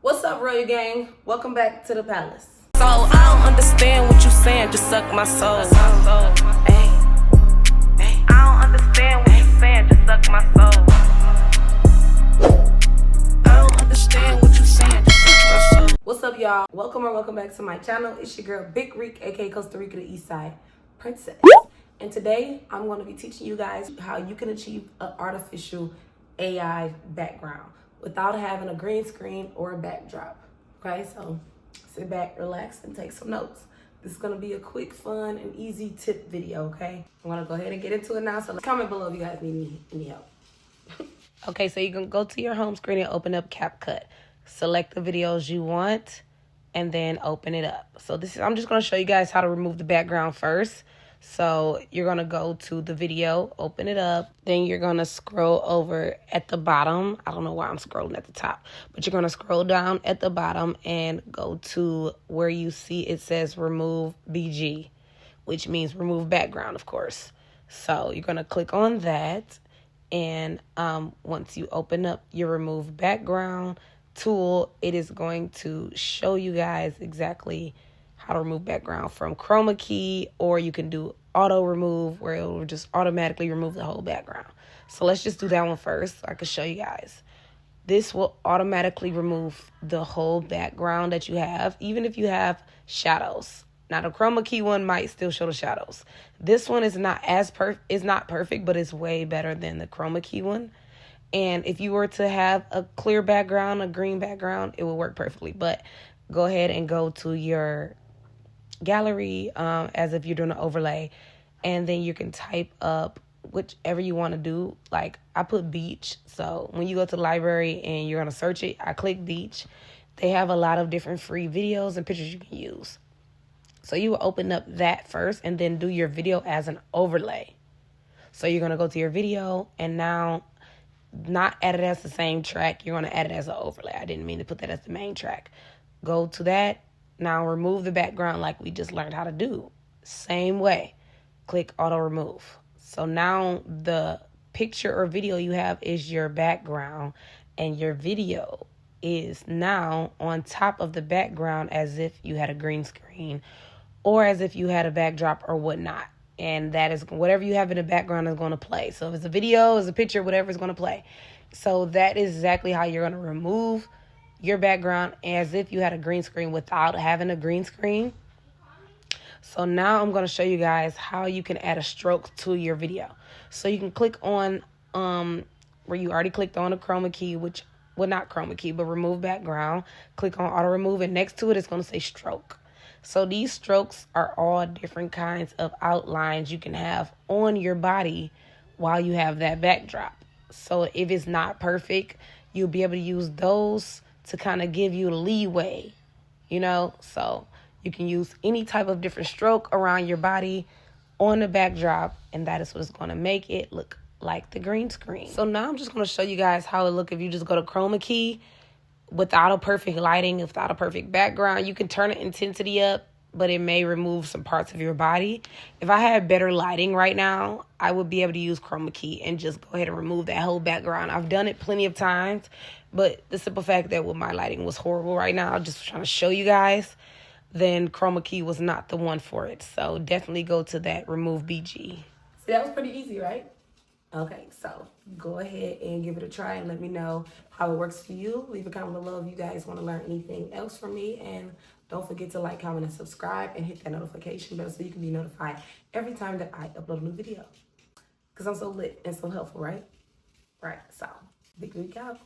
What's up, Royal Gang? Welcome back to the palace. So I don't understand what you saying, just suck my soul. Ay. I don't understand what you saying, just suck my soul. I don't understand what you saying, just suck my soul. What's up, y'all? Welcome back to my channel. It's your girl, Big Reek, aka Costa Rica, the East Side Princess. And today, I'm going to be teaching you guys how you can achieve an artificial AI background without having a green screen or a backdrop. Okay, so sit back, relax, and take some notes. This is going to be a quick, fun, and easy tip video, okay? I'm going to go ahead and get into it now, so comment below if you guys need any help. Okay, so you can go to your home screen and open up CapCut. Select the videos you want, and then open it up. So I'm just going to show you guys how to remove the background first. So you're going to go to the video, open it up. Then you're going to scroll over at the bottom. I don't know why I'm scrolling at the top, but you're going to scroll down at the bottom and go to where you see it says remove BG, which means remove background, of course. So you're going to click on that. And once you open up your remove background tool, it is going to show you guys exactly how to remove background from chroma key, or you can do auto remove where it will just automatically remove the whole background. So let's just do that one first so I can show you guys. This will automatically remove the whole background that you have, even if you have shadows. Now the chroma key one might still show the shadows. This one is not perfect, but it's way better than the chroma key one. And if you were to have a clear background, a green background, it will work perfectly. But go ahead and go to your gallery as if you're doing an overlay, and then you can type up whichever you want to do. Like I put beach, so when you go to the library and you're going to search it, I click beach. They have a lot of different free videos and pictures you can use. So you will open up that first and then do your video as an overlay. So you're going to go to your video, and now not add it as the same track, you're going to add it as an overlay. I didn't mean to put that as the main track. Go to that. Now remove the background like we just learned how to do. Same way. Click auto remove. So now the picture or video you have is your background, and your video is now on top of the background as if you had a green screen or as if you had a backdrop or whatnot. And that is whatever you have in the background is going to play. So if it's a video, it's a picture, whatever is going to play. So that is exactly how you're going to remove your background as if you had a green screen without having a green screen. So now I'm going to show you guys how you can add a stroke to your video. So you can click on where you already clicked on the chroma key, which, well, not chroma key, but remove background. Click on auto remove, and next to it, it's going to say stroke. So these strokes are all different kinds of outlines you can have on your body while you have that backdrop. So if it's not perfect, you'll be able to use those to kind of give you leeway, you know? So you can use any type of different stroke around your body on the backdrop, and that is what's going to make it look like the green screen. So now I'm just going to show you guys how it look if you just go to chroma key without a perfect lighting, without a perfect background. You can turn the intensity up, but it may remove some parts of your body. If I had better lighting right now, I would be able to use chroma key and just go ahead and remove that whole background. I've done it plenty of times, but the simple fact that my lighting was horrible right now, just trying to show you guys, then chroma key was not the one for it. So definitely go to that remove BG. See, that was pretty easy, right? Okay, so go ahead and give it a try and let me know how it works for you. Leave a comment below if you guys want to learn anything else from me. And don't forget to like, comment, and subscribe, and hit that notification bell so you can be notified every time that I upload a new video. Because I'm so lit and so helpful, right? Right, so Big Reek out.